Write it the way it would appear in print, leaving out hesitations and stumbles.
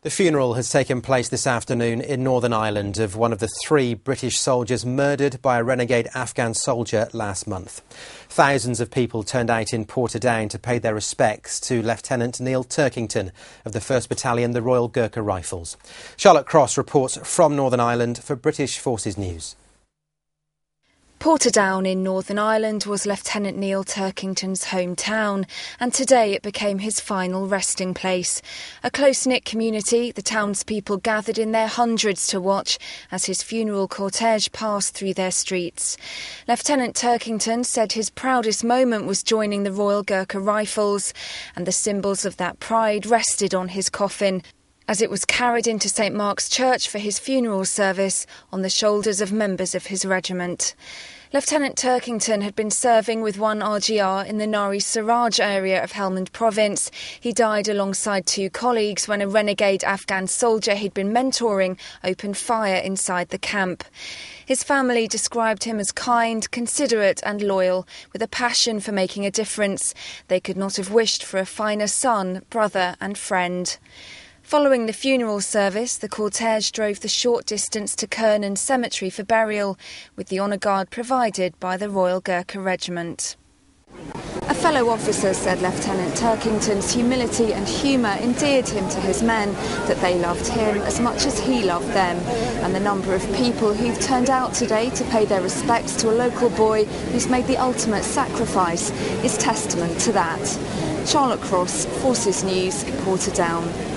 The funeral has taken place this afternoon in Northern Ireland of one of the 3 British soldiers murdered by a renegade Afghan soldier last month. Thousands of people turned out in Portadown to pay their respects to Lt Neal Turkington of the 1st Battalion the Royal Gurkha Rifles. Charlotte Cross reports from Northern Ireland for British Forces News. Portadown in Northern Ireland was Lt Neal Turkington's hometown, and today it became his final resting place. A close-knit community, the townspeople gathered in their hundreds to watch as his funeral cortege passed through their streets. Lt Turkington said his proudest moment was joining the Royal Gurkha Rifles, and the symbols of that pride rested on his coffin as it was carried into St Mark's Church for his funeral service on the shoulders of members of his regiment. Lt Turkington had been serving with 1 RGR in the Nari Siraj area of Helmand province. He died alongside 2 colleagues when a renegade Afghan soldier he'd been mentoring opened fire inside the camp. His family described him as kind, considerate and loyal, with a passion for making a difference. They could not have wished for a finer son, brother and friend. Following the funeral service, the cortege drove the short distance to Kernan Cemetery for burial, with the honour guard provided by the Royal Gurkha Regiment. A fellow officer said Lt Turkington's humility and humour endeared him to his men, that they loved him as much as he loved them, and the number of people who've turned out today to pay their respects to a local boy who's made the ultimate sacrifice is testament to that. Charlotte Cross, Forces News, Portadown.